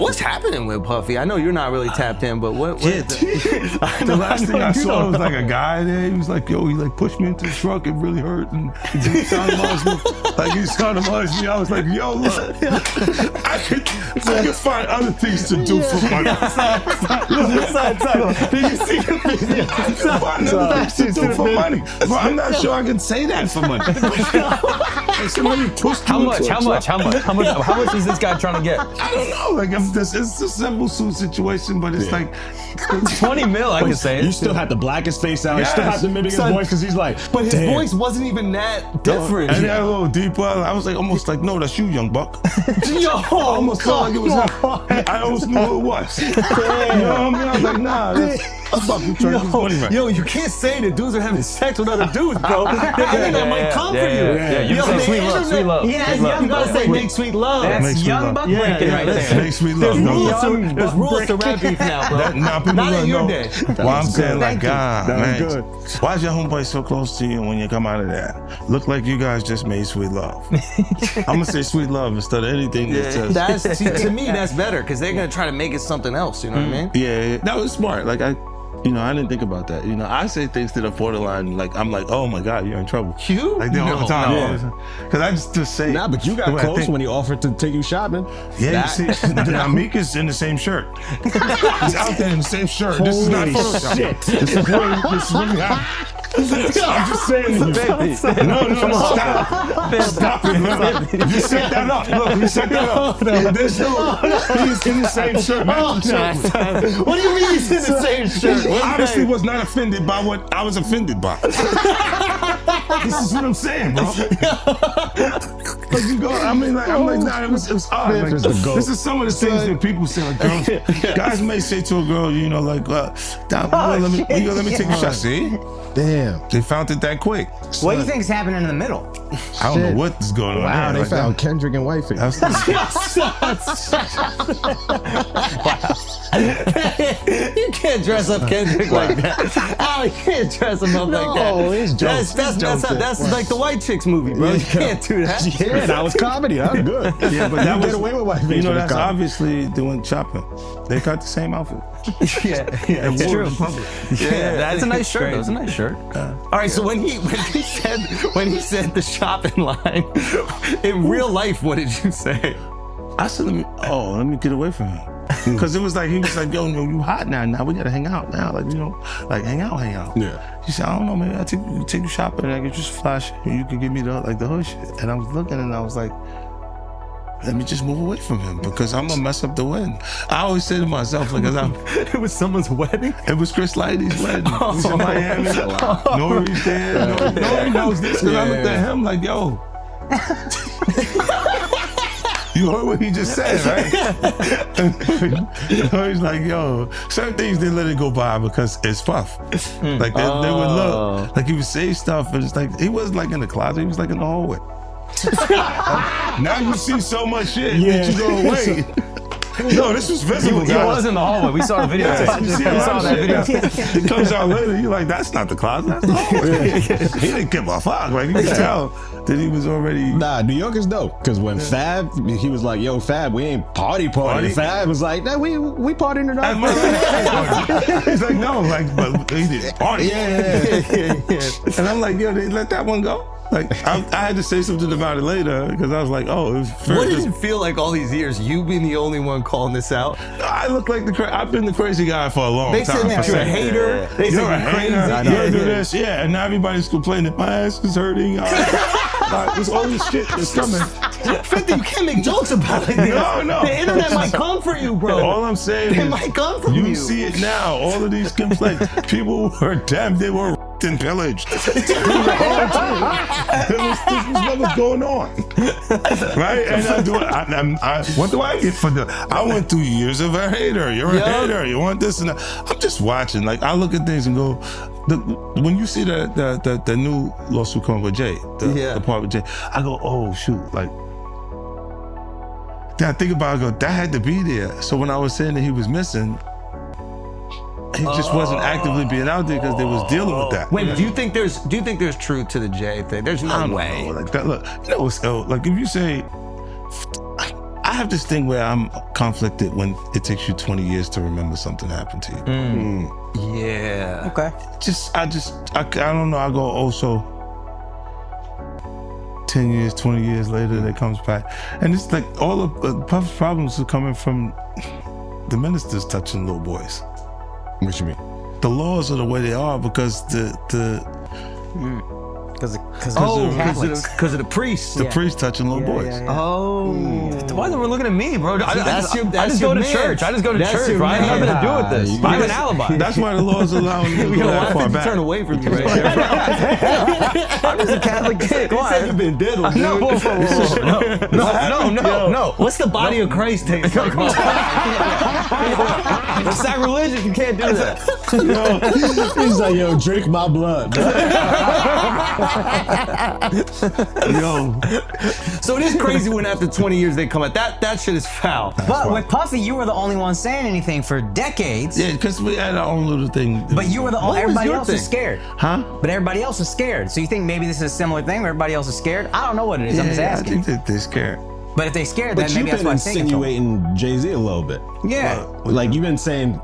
What's happening with Puffy? I know you're not really tapped in, but what? The last thing I saw was like a guy there. He was like, yo, he like pushed me into the truck. It really hurt. And he sounded me. Like he sounded me. I was like, yo, look, I could find other things to do for money. Did you see the video? I could find other things to do for money. Bro, I'm not sure I can say that for money. Like somebody pushed How much is this guy trying to get? I don't know. Like it's a simple suit situation, but it's like 20 mil, I can say it. You still have to black his face out. You still have to mimic his voice because he's like, but his damn. voice wasn't even that different. And that a little deeper. I was like, almost like, no, that's you, young buck. Yo, almost felt like it was him. I almost knew who it was. You know what I mean? I was like, nah, that's Puffy trying to get his money right. Yo, you can't say that dudes are having sex with other dudes, bro. The internet might come for you. You can say sweet love, sweet love. Yeah, you gotta say make sweet love. That's young buck breaking right there. Make sweet love. There's rules to rap beef now, bro. Not in your day. Well, I'm saying like, That God, was man, good. why is your homeboy so close to you when you come out of there? Look like you guys just made sweet love. I'm gonna say sweet love instead of anything that says. To me, that's better because they're gonna try to make it something else. You know what I mean? Yeah, that was smart. Like I didn't think about that. I say things that are borderline. Like I'm like, oh my God, you're in trouble. You? Like all the time. Because I just say. Nah, but you got close when he offered to take you shopping. Yeah, you see, Amika's in the same shirt. He's out there in the same shirt. This is not Photoshop. Shit. This is really happening. I'm just saying to you. No, stop. Stop it, man. You set that up. Look, you set that up. This dude, he's in the same shirt. What do you mean he's in the same shirt? Obviously was not offended by what I was offended by. This is what I'm saying, bro. Like you go, I'm like, nah, it was odd. Like, this is some of the things that people say, like girls, guys may say to a girl, like, let me take a shot. See? Damn. They found it that quick. What do you think's happening in the middle? I don't know what is going on. Wow, there. they found Kendrick and Wifey. You can't dress up Kendrick like that. Oh, you can't dress him up like that. That's like the white chicks movie, bro. You can't do that. Yeah, that was comedy. That was good. Yeah, but that get away with Wifey. That's obviously doing shopping. They got the same outfit. Yeah, it's true. Yeah, that's a nice shirt. That was a nice shirt. All right, so when he said the shopping line, in real life, what did you say? I said, let me get away from him. Because it was like, he was like, yo, you hot now. Now we got to hang out now. Like hang out. Yeah. He said, I don't know, maybe I'll take you shopping and I can just flash and you can give me the hood shit. And I was looking and I was like, let me just move away from him because I'm gonna mess up the wedding. I always say to myself, like, it was someone's wedding? It was Chris Lighty's wedding. He was in Miami. Nori's there. Nori knows this because I looked at him like, yo. You heard what he just said, right? He's like, yo, certain things they let it go by because it's Puff. Like they would look, like he would say stuff, and it's like he wasn't like in the closet, he was like in the hallway. Now you see so much shit that you go, wait. No, this was visible, He was in the hallway. We saw the video. You saw that video. It comes out later. You're like, that's not the closet. That's the hallway. He didn't give a fuck. Like you could tell that he was already. Nah, New York is dope. Because when Fab, he was like, "Yo, Fab, we ain't party." Fab was like, "Nah, we partying tonight." He's like, no, but he didn't party. Yeah. And I'm like, yo, they let that one go. Like I had to say something about it later because I was like, oh, it was what did it feel like all these years? You being the only one calling this out? I look like I've been the crazy guy for a long time. They said you're a hater. They said you're crazy. You do this, and now everybody's complaining. My ass is hurting. There's all this shit that's coming. 50, you can't make jokes about it. No. The internet might come for you, bro. All I'm saying is, might come from you. You see it now. All of these complaints. People were damn. They were and pillaged. This was what was going on, right? And what do I get for the? I went through years of a hater. You're a hater. You want this and that. I'm just watching. Like I look at things and go. When you see the new lawsuit coming with Jay, the part with Jay, I go, oh shoot, like. Then I think about it, I go, that had to be there. So when I was saying that he was missing. He just wasn't actively being out there because they was dealing with that. Wait, do you think there's truth to the Jay thing? There's no way. Like that, look, like if you say, I have this thing where I'm conflicted when it takes you 20 years to remember something happened to you. Yeah. Okay. I don't know. I go also 10 years, 20 years later, it comes back. And it's like all of Puff's problems are coming from the ministers touching little boys. What you mean? The laws are the way they are because Because of the priests. the priests touching little boys. Oh. Why are they looking at me, bro? I That's just go to church. I just go to That's church, your right? man. Nothing to do with this. I have an alibi. That's why the laws allow you to go that far back. Turn away from you right there. I'm just a Catholic kid. Come on. You've been diddled, dude. No. What's the body of Christ taste like? That's sacrilegious. You can't do that. He's like, yo, drink my blood. Yo, So it is crazy when after 20 years they come out. That shit is foul. But with Puffy, you were the only one saying anything for decades. yeah, because we had our own little thing. But you were the only. was Everybody your else thing? is scared. Huh? But everybody else is scared. So you think maybe this is a similar thing where everybody else is scared? I don't know what it is. I'm just I asking. think that they're scared. But if they're scared, But then you've maybe that's been why I'm thinking. So. insinuating Jay-Z a little bit. Yeah. Like you've been saying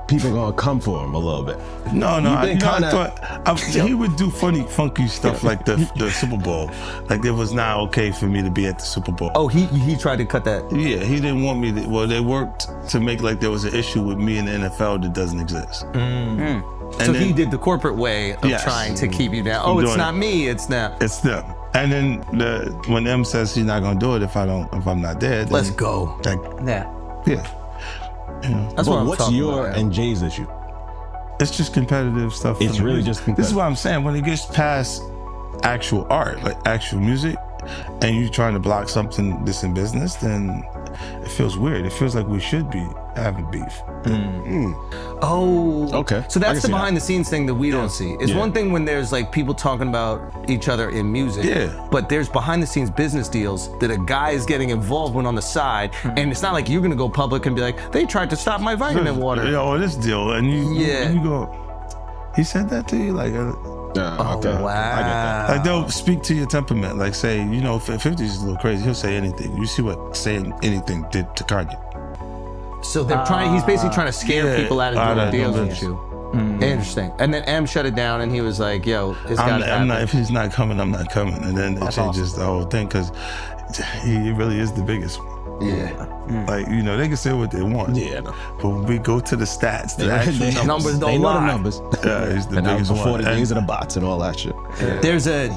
people gonna come for him a little bit. No, You've been I kinda- thought he would do funky stuff like the Super Bowl. Like it was not okay for me to be at the Super Bowl. Oh, he tried to cut that. Yeah, he didn't want me to. Well, they worked to make like there was an issue with me in the NFL that doesn't exist. And So then he did the corporate way of Yes. trying to keep you down. I'm Oh, it's doing not it. me. It's not. It's them. And then when M says he's not gonna do it if I'm not there, then Let's go. Like, Yeah. yeah, That's what But I'm what's talking your about. and Jay's issue? it's just competitive stuff. It's for the really music. just This is competitive. what I'm saying. When it gets past actual art, like actual music, and you're trying to block something that's in business, then it feels weird. It feels like we should be having beef. Oh, Okay. So I can that's the see behind the scenes thing that we don't see. It's Yeah. one thing when there's like people talking about each other in music. Yeah. But there's behind the scenes business deals that a guy is getting involved with on the side, and it's not like you're gonna go public and be like, they tried to stop my vitamin water. You know, this deal, and Yeah. you go. He said that to you, like. Okay. Wow. I get that. Like they'll speak to your temperament. Like say, 50's a little crazy. He'll say anything. You see what saying anything did to Kanye. So they're trying. He's basically trying to scare Yeah, people out out of of doing deals doing with this. you. Interesting. And then M shut it down, and he was like, "Yo, it's got to happen." I'm not. If he's not coming, I'm not coming. And then it changes the whole thing because he really is the biggest one. Yeah. Like they can say what they want. Yeah, no. But when we go to the stats, the actual numbers. Numbers don't They know the lie. numbers. Yeah, he's the And that biggest was before one. the days And- of the bots and all that shit. There's a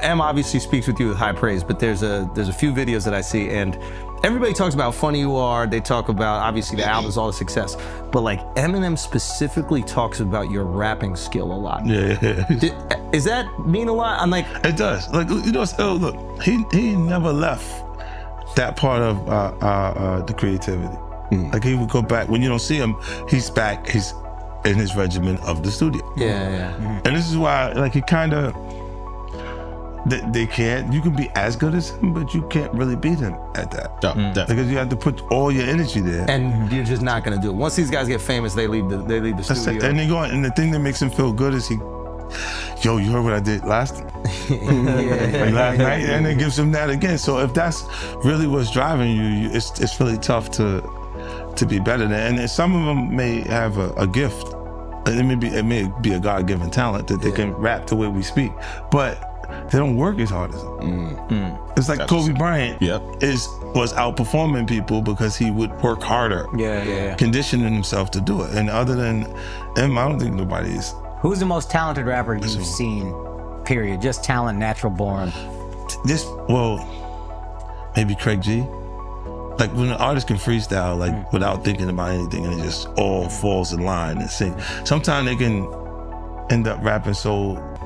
M obviously speaks with you with high praise, but there's a few videos that I see, and everybody talks about how funny you are. They talk about obviously the album's all the success, but like Eminem specifically talks about your rapping skill a lot. Yeah. Does that mean a lot? I'm like, It does. Like so look, he never left that part of the creativity. Like he would go back when you don't see him. He's back. He's in his regimen of the studio. yeah. And this is why, like, he kind of. They can't. You can be as good as him, but you can't really beat him at that. Definitely. Because you have to put all your energy there. And you're just not gonna do it. Once these guys get famous, they leave the That's it. studio. And they go. And the thing that makes him feel good is yo, you heard what I did last last night, and it gives him that again. So if that's really what's driving you, it's really tough to be better than. And some of them may have a gift. It may be a God-given talent that they can rap the way we speak, but they don't work as hard as them. It's like Kobe Bryant was outperforming people because he would work harder, conditioning himself to do it. And other than him, I don't think nobody is. Who's the most talented rapper you've seen? Period. Just talent, natural born. Maybe Craig G. Like when an artist can freestyle, like without thinking about anything, and it just all falls in line and sing. Sometimes they can end up rapping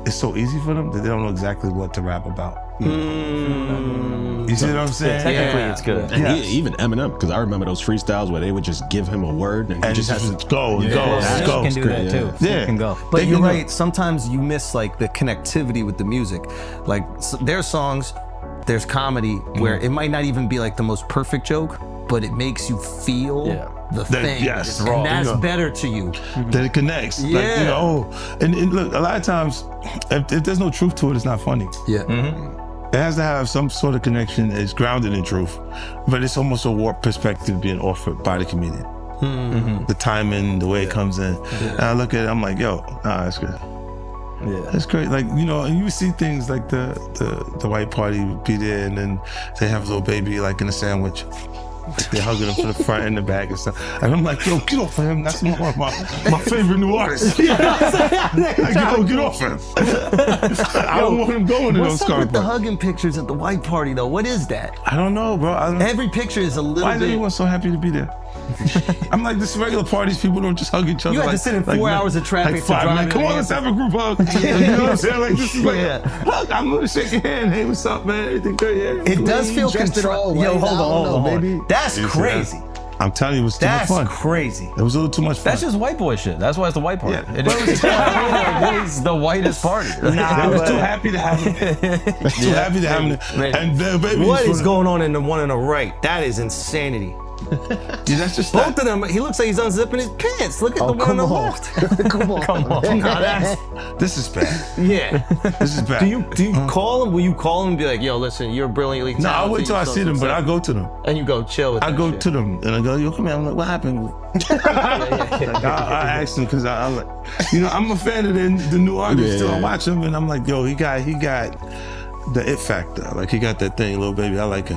it's so easy for them that they don't know exactly what to rap about. You see what I'm saying? Technically, it's good. And even Eminem, because I remember those freestyles where they would just give him a word and he And just has to go. You can do that too. Yeah. You can go. But you're can go. right. Sometimes you miss like the connectivity with the music. Like there's songs, there's comedy where it might not even be like the most perfect joke, but it makes you feel the thing. Yes. And that's better to you. That it connects. Yeah. Like, and look, a lot of times, if there's no truth to it, it's not funny. Yeah. It has to have some sort of connection. It's grounded in truth, but it's almost a warped perspective being offered by the comedian. The timing, the way it comes in. And I look at it, I'm like, yo, nah, that's good. Yeah. That's great. Like, you know, and you see things like the white party would be there, and then they have a little baby like in a sandwich. Like they're hugging him from the front and the back and stuff. And I'm like, yo, get off of him. That's my favorite new artist. Like, yo, get off him. I don't want him going to those What's up car with the parties. hugging pictures at the white party though? What is that? I don't know, bro. Every picture is a little Why is bit. everyone so happy to be there? I'm like, this regular parties, people don't just hug each other. You had to like, sit in 4 hours of traffic Like to five. drive Like, come in on, the let's have a group hug. You know what I'm saying? Like, this is like, Yeah. hug. I'm gonna shake your hand. Hey, what's up, man? Everything good? Yeah. It does feel Just controlled. throw Yo, away. hold I don't on, know, hold on. baby. That's You see crazy. that? I'm telling you, it was too much That's fun. crazy. It was a little too much fun. That's just white boy shit. That's why it's the white party. Yeah. It is, it is the whitest party. I was too happy to have him. Too happy to have him. Man. And the baby. What is going on in the one on the right? That is insanity. Dude, that's just Both of them, he looks like he's unzipping his pants. Look at the one on the left. Come on. Come on. Nah, that's, This is bad. yeah. This is bad. Do you call him? Will you call him and be like, yo, listen, you're brilliantly No, talented. I'll wait till I see them, but I go to them. And you go chill with I that go shit. to them and I go, yo, come here. I'm like, what happened? I asked him because I like, you know, I'm a fan of the new artists too. I watch him and I'm like, yo, he got the it factor. Like he got that thing, little baby. I like him.